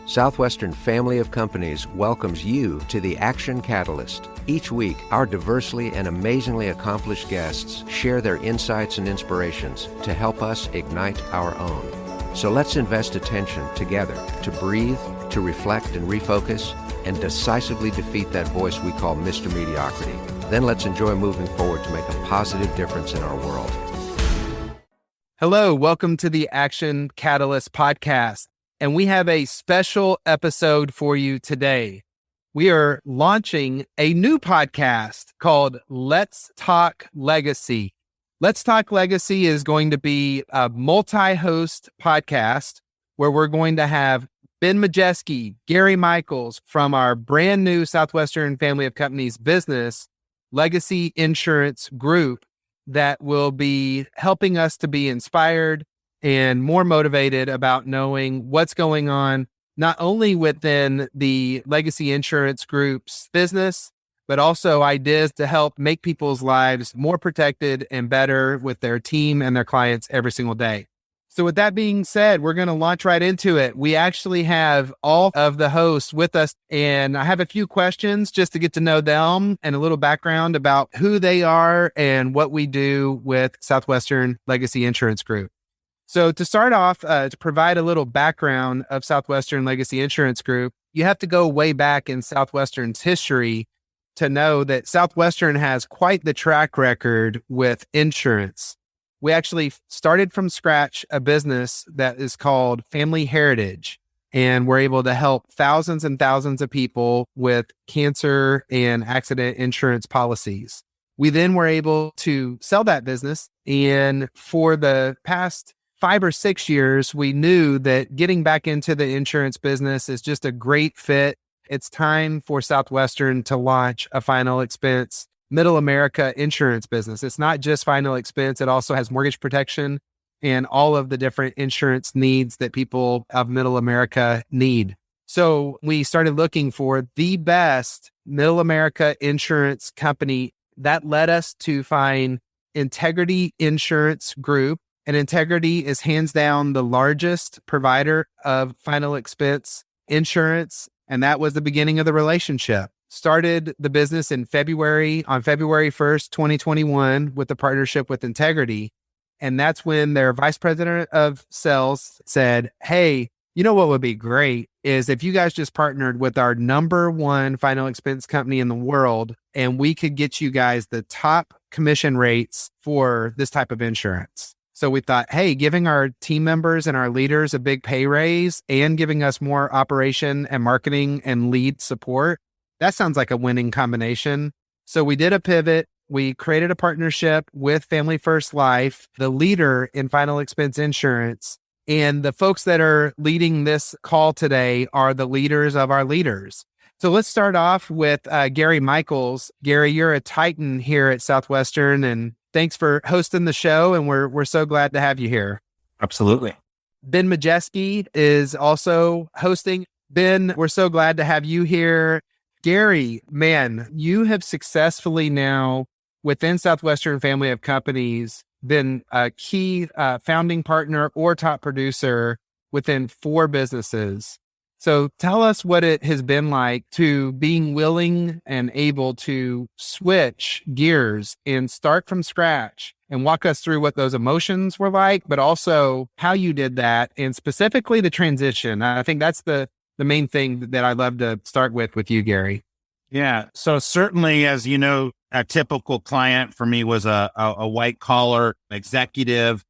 Southwestern Family of Companies welcomes you to the Action Catalyst. Each week, our diversely and amazingly accomplished guests share their insights and inspirations to help us ignite our own. So let's invest attention together to breathe, to reflect and refocus, and decisively defeat that voice we call Mr. Mediocrity. Then let's enjoy moving forward to make a positive difference in our world. Hello, welcome to the Action Catalyst podcast. And we have a special episode for you today. We are launching a new podcast called Let's Talk Legacy. Let's Talk Legacy is going to be a multi-host podcast where we're going to have Ben Majeski, Gary Michaels from our brand new Southwestern Family of Companies business, Legacy Insurance Group, that will be helping us to be inspired and more motivated about knowing what's going on, not only within the Legacy Insurance Group's business, but also ideas to help make people's lives more protected and better with their team and their clients every single day. So with that being said, we're going to launch right into it. We actually have all of the hosts with us, and I have a few questions just to get to know them and a little background about who they are and what we do with Southwestern Legacy Insurance Group. So to start off, to provide a little background of Southwestern Legacy Insurance Group, you have to go way back in Southwestern's history to know that Southwestern has quite the track record with insurance. We actually started from scratch a business that is called Family Heritage, and we're able to help thousands and thousands of people with cancer and accident insurance policies. We then were able to sell that business, and for the past 5 or 6 years, we knew that getting back into the insurance business is just a great fit. It's time for Southwestern to launch a final expense Middle America insurance business. It's not just final expense. It also has mortgage protection and all of the different insurance needs that people of Middle America need. So we started looking for the best Middle America insurance company. That led us to find Integrity Insurance Group. And Integrity is hands down the largest provider of final expense insurance. And that was the beginning of the relationship. Started the business on February 1st, 2021 with the partnership with Integrity. And that's when their vice president of sales said, hey, you know what would be great is if you guys just partnered with our number one final expense company in the world, and we could get you guys the top commission rates for this type of insurance. So we thought, hey, giving our team members and our leaders a big pay raise and giving us more operation and marketing and lead support, that sounds like a winning combination. So we did a pivot. We created a partnership with Family First Life, the leader in final expense insurance. And the folks that are leading this call today are the leaders of our leaders. So let's start off with Gary Michaels. Gary, you're a titan here at Southwestern, and thanks for hosting the show, and we're so glad to have you here. Absolutely. Ben Majeski is also hosting. Ben, we're so glad to have you here. Gary, man, you have successfully now, within Southwestern Family of Companies, been a key founding partner or top producer within 4 businesses. So tell us what it has been like to being willing and able to switch gears and start from scratch, and walk us through what those emotions were like, but also how you did that, and specifically the transition. I think that's the main thing that I'd love to start with you, Gary. Yeah. So certainly, as you know, a typical client for me was a white collar executive,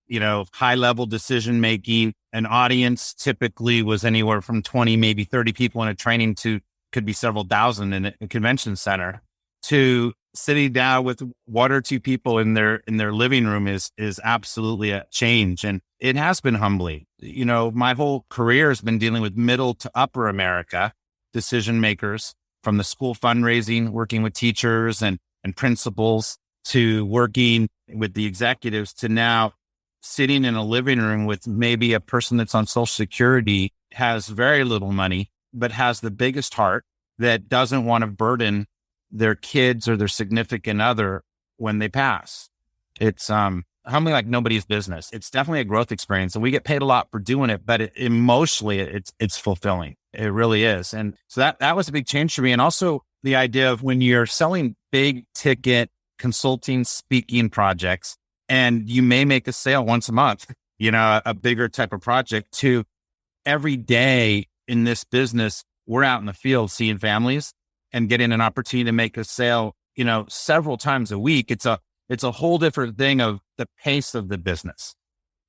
high level decision making. An audience typically was anywhere from 20, maybe 30 people in a training to could be several thousand in a convention center, to sitting down with 1 or 2 people in their living room is absolutely a change. And it has been humbling. My whole career has been dealing with middle to upper America decision makers, from the school fundraising, working with teachers and principals, to working with the executives, to now sitting in a living room with maybe a person that's on Social Security, has very little money, but has the biggest heart, that doesn't want to burden their kids or their significant other when they pass. It's humbling like nobody's business. It's definitely a growth experience, and we get paid a lot for doing it, but emotionally it's fulfilling. It really is. And so that was a big change for me. And also the idea of when you're selling big ticket consulting, speaking projects, and you may make a sale once a month, a bigger type of project, to every day in this business, we're out in the field seeing families and getting an opportunity to make a sale, several times a week. It's a whole different thing of the pace of the business.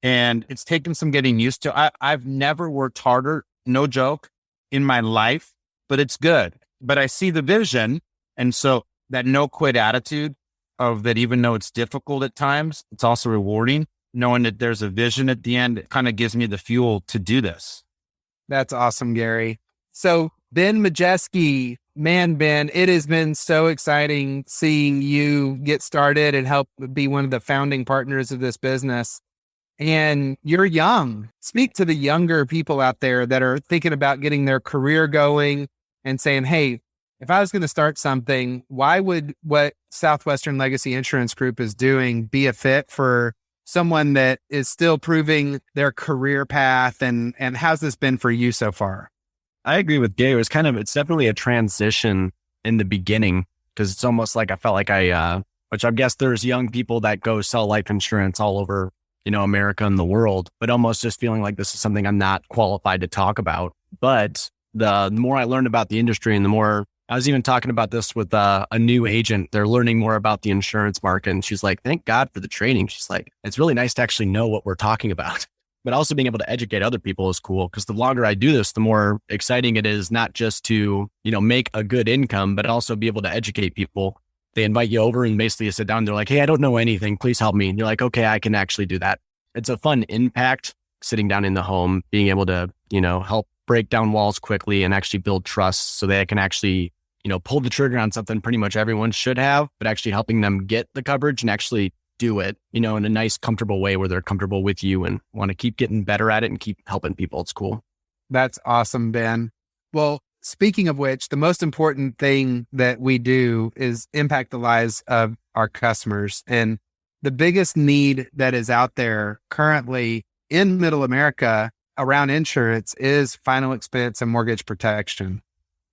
And it's taken some getting used to. I've never worked harder, no joke, in my life, but it's good. But I see the vision. And so that no quit attitude of that, even though it's difficult at times, it's also rewarding. Knowing that there's a vision at the end, it kind of gives me the fuel to do this. That's awesome, Gary. So Ben Majeski, man, Ben, it has been so exciting seeing you get started and help be one of the founding partners of this business. And you're young. Speak to the younger people out there that are thinking about getting their career going and saying, hey, if I was going to start something, why would what Southwestern Legacy Insurance Group is doing be a fit for someone that is still proving their career path? And how's this been for you so far? I agree with Gary. It's definitely a transition in the beginning, because it's almost like I felt like which I guess there's young people that go sell life insurance all over, America and the world, but almost just feeling like this is something I'm not qualified to talk about. But the more I learned about the industry, and the more I was even talking about this with a new agent, they're learning more about the insurance market. And she's like, thank God for the training. She's like, it's really nice to actually know what we're talking about. But also being able to educate other people is cool, because the longer I do this, the more exciting it is, not just to, make a good income, but also be able to educate people. They invite you over and basically you sit down. They're like, hey, I don't know anything. Please help me. And you're like, okay, I can actually do that. It's a fun impact sitting down in the home, being able to, help break down walls quickly and actually build trust so they can actually, pull the trigger on something pretty much everyone should have, but actually helping them get the coverage and actually do it, in a nice, comfortable way where they're comfortable with you and want to keep getting better at it and keep helping people. It's cool. That's awesome, Ben. Well, speaking of which, the most important thing that we do is impact the lives of our customers. And the biggest need that is out there currently in Middle America around insurance is final expense and mortgage protection.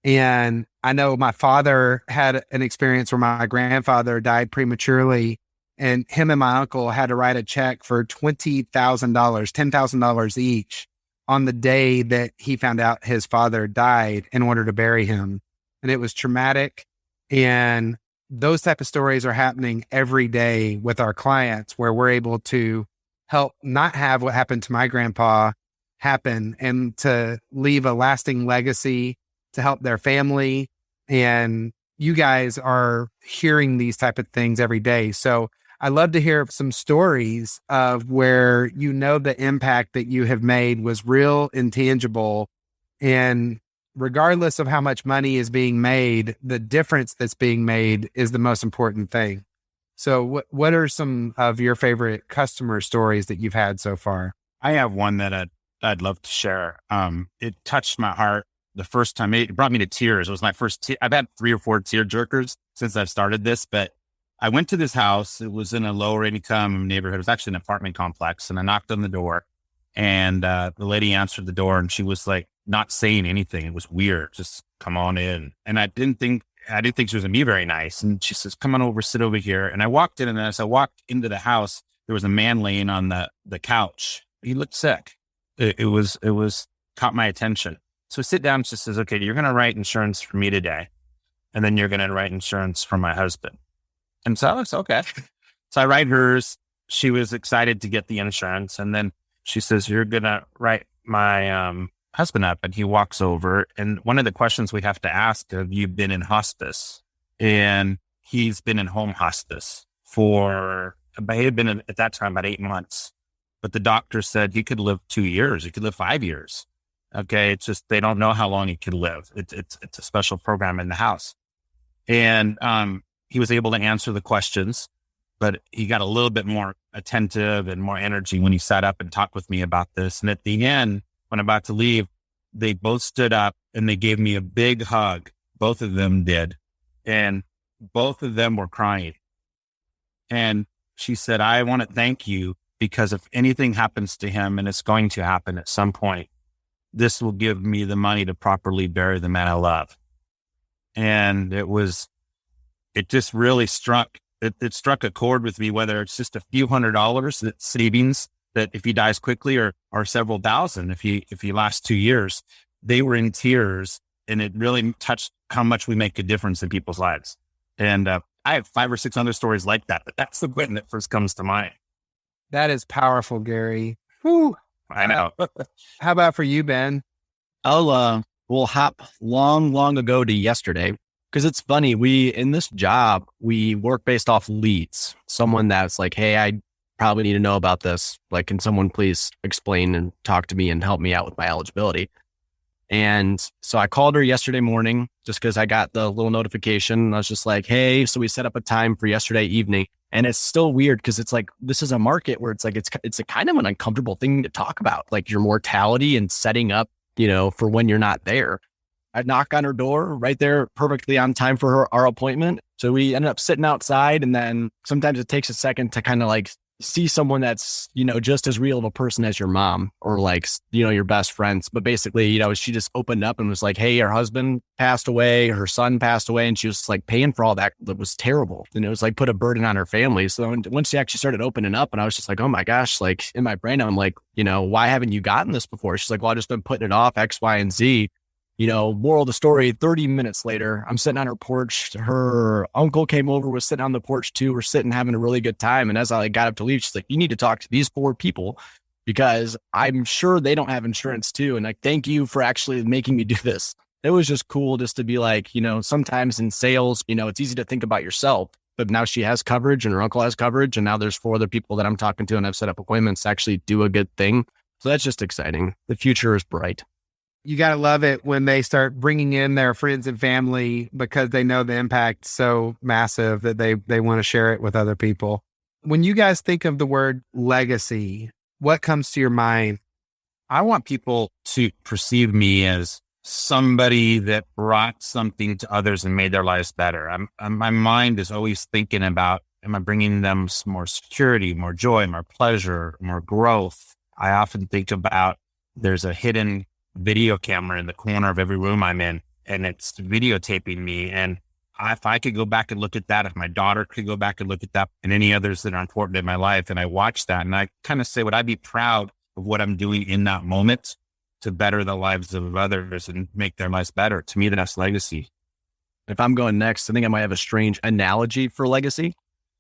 And I know my father had an experience where my grandfather died prematurely, and him and my uncle had to write a check for $20,000, $10,000 each on the day that he found out his father died in order to bury him. And it was traumatic. And those type of stories are happening every day with our clients, where we're able to help not have what happened to my grandpa happen, and to leave a lasting legacy to help their family. And you guys are hearing these type of things every day. So I love to hear some stories of where the impact that you have made was real and tangible. And regardless of how much money is being made, the difference that's being made is the most important thing. So what are some of your favorite customer stories that you've had so far? I have one that I'd love to share. It touched my heart the first time. It brought me to tears. It was my first I've had 3 or 4 tear jerkers since I've started this, but I went to this house. It was in a lower income neighborhood. It was actually an apartment complex. And I knocked on the door, and the lady answered the door, and she was like not saying anything. It was weird. Just come on in. And I didn't think she was going to be very nice. And she says, come on over, sit over here. And I walked in, and as I walked into the house, there was a man laying on the couch. He looked sick. It was caught my attention. So I sit down, and she says, okay, you're going to write insurance for me today. And then you're going to write insurance for my husband. And so I was okay. So I write hers. She was excited to get the insurance. And then she says, you're going to write my husband up. And he walks over. And one of the questions we have to ask, have you been in hospice? And he's been in home hospice he had been at that time about 8 months. But the doctor said he could live 2 years. He could live 5 years. Okay. It's just, they don't know how long he could live. It's a special program in the house. And, he was able to answer the questions, but he got a little bit more attentive and more energy when he sat up and talked with me about this. And at the end, when I'm about to leave, they both stood up and they gave me a big hug. Both of them did. And both of them were crying. And She said, I want to thank you because if anything happens to him, and it's going to happen at some point, this will give me the money to properly bury the man I love. And it just really struck a chord with me, whether it's just a few $100 that savings that if he dies quickly or several thousand, if he lasts 2 years. They were in tears, and it really touched how much we make a difference in people's lives. And I have 5 or 6 other stories like that, but that's the one that first comes to mind. That is powerful, Gary. Whew. I know. How about for you, Ben? We'll hop long ago to yesterday, because it's funny. In this job, we work based off leads. Someone that's like, hey, I probably need to know about this. Like, can someone please explain and talk to me and help me out with my eligibility? And so I called her yesterday morning just because I got the little notification. I was just like, hey, so we set up a time for yesterday evening. And it's still weird because it's like, this is a market where it's like, it's a kind of an uncomfortable thing to talk about, like your mortality and setting up, for when you're not there. I knock on her door right there, perfectly on time for our appointment. So we ended up sitting outside, and then sometimes it takes a second to kind of like see someone that's, just as real of a person as your mom or like, your best friends. But basically, she just opened up and was like, hey, her husband passed away, her son passed away. And she was like paying for all that. That was terrible. And it was like put a burden on her family. So once she actually started opening up, and I was just like, oh my gosh, like in my brain, I'm like, why haven't you gotten this before? She's like, well, I've just been putting it off X, Y, and Z. Moral of the story, 30 minutes later, I'm sitting on her porch. Her uncle came over, was sitting on the porch too. We're sitting having a really good time. And as I got up to leave, she's like, you need to talk to these 4 people because I'm sure they don't have insurance too. And like, thank you for actually making me do this. It was just cool just to be like, sometimes in sales, it's easy to think about yourself, but now she has coverage and her uncle has coverage. And now there's 4 other people that I'm talking to, and I've set up appointments to actually do a good thing. So that's just exciting. The future is bright. You got to love it when they start bringing in their friends and family because they know the impact so massive that they want to share it with other people. When you guys think of the word legacy, what comes to your mind? I want people to perceive me as somebody that brought something to others and made their lives better. My mind is always thinking about, am I bringing them some more security, more joy, more pleasure, more growth? I often think about there's a hidden video camera in the corner of every room I'm in, and it's videotaping me. And if I could go back and look at that, if my daughter could go back and look at that, and any others that are important in my life, and I watch that, and I kind of say, would I be proud of what I'm doing in that moment to better the lives of others and make their lives better? To me, that's legacy. If I'm going next, I think I might have a strange analogy for legacy.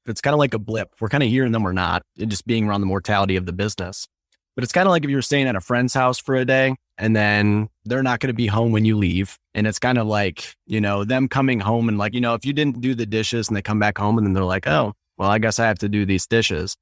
It's kind of like a blip. We're kind of here and then we're not, and just being around the mortality of the business. But it's kind of like if you were staying at a friend's house for a day and then they're not going to be home when you leave. And it's kind of like, them coming home and like, if you didn't do the dishes and they come back home and then they're like, oh, well, I guess I have to do these dishes.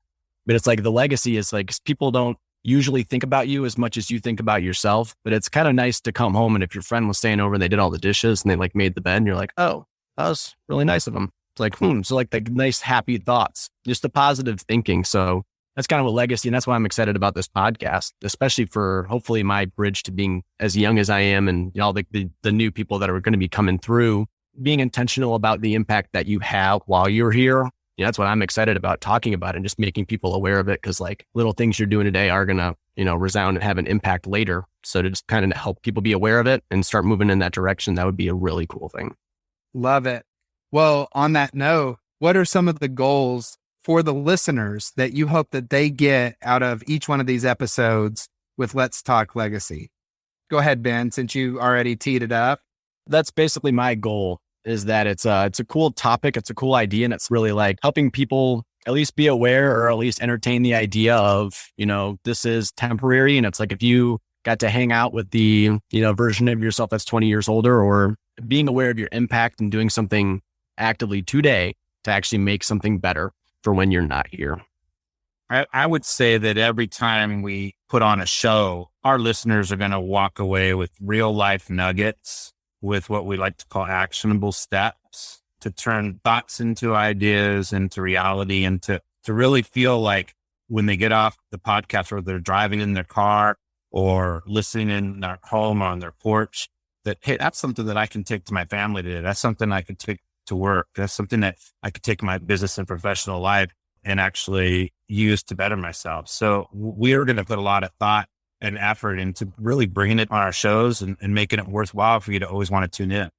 But it's like the legacy is like, people don't usually think about you as much as you think about yourself. But it's kind of nice to come home. And if your friend was staying over and they did all the dishes and they like made the bed and you're like, oh, that was really nice of them. It's like, so like the nice, happy thoughts, just the positive thinking. So that's kind of a legacy. And that's why I'm excited about this podcast, especially for hopefully my bridge to being as young as I am and all the new people that are going to be coming through, being intentional about the impact that you have while you're here. That's what I'm excited about talking about and just making people aware of it. Cause like little things you're doing today are going to, resound and have an impact later. So to just kind of help people be aware of it and start moving in that direction, that would be a really cool thing. Love it. Well, on that note, what are some of the goals for the listeners that you hope that they get out of each one of these episodes with Let's Talk Legacy? Go ahead, Ben, since you already teed it up. That's basically my goal, is that it's a cool topic. It's a cool idea. And it's really like helping people at least be aware or at least entertain the idea of, this is temporary. And it's like, if you got to hang out with the, version of yourself that's 20 years older, or being aware of your impact and doing something actively today to actually make something better for when you're not here. I would say that every time we put on a show, our listeners are going to walk away with real life nuggets, with what we like to call actionable steps to turn thoughts into ideas, into reality, and to really feel like when they get off the podcast or they're driving in their car or listening in their home or on their porch, that, hey, that's something that I can take to my family today. That's something I could take to work. That's something that I could take in my business and professional life. and actually use to better myself. So we are going to put a lot of thought and effort into really bringing it on our shows and making it worthwhile for you to always want to tune in.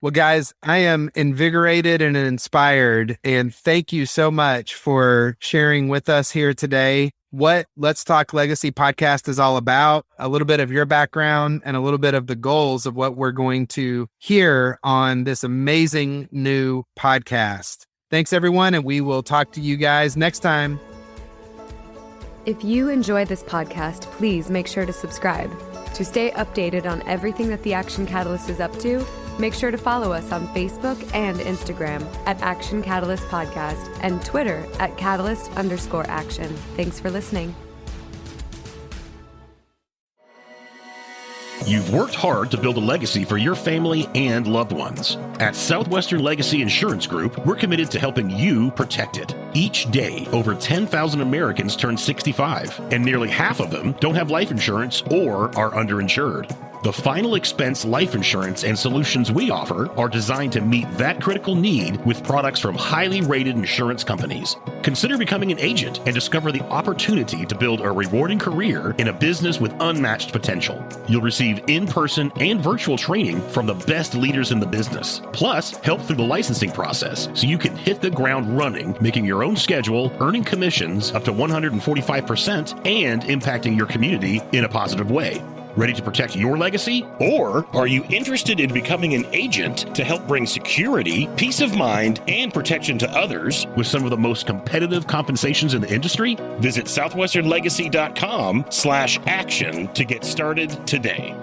Well, guys, I am invigorated and inspired, and thank you so much for sharing with us here today what Let's Talk Legacy podcast is all about, a little bit of your background, and a little bit of the goals of what we're going to hear on this amazing new podcast. Thanks, everyone, and we will talk to you guys next time. If you enjoy this podcast, please make sure to subscribe. To stay updated on everything that the Action Catalyst is up to, make sure to follow us on Facebook and Instagram at Action Catalyst Podcast and Twitter at Catalyst_Action. Thanks for listening. You've worked hard to build a legacy for your family and loved ones. At Southwestern Legacy Insurance Group, we're committed to helping you protect it. Each day, over 10,000 Americans turn 65, and nearly half of them don't have life insurance or are underinsured. The final expense life insurance and solutions we offer are designed to meet that critical need with products from highly rated insurance companies. Consider becoming an agent and discover the opportunity to build a rewarding career in a business with unmatched potential. You'll receive in-person and virtual training from the best leaders in the business, plus help through the licensing process so you can hit the ground running, making your own schedule, earning commissions up to 145%, and impacting your community in a positive way. Ready to protect your legacy? Or are you interested in becoming an agent to help bring security, peace of mind, and protection to others with some of the most competitive compensations in the industry? Visit southwesternlegacy.com/action to get started today.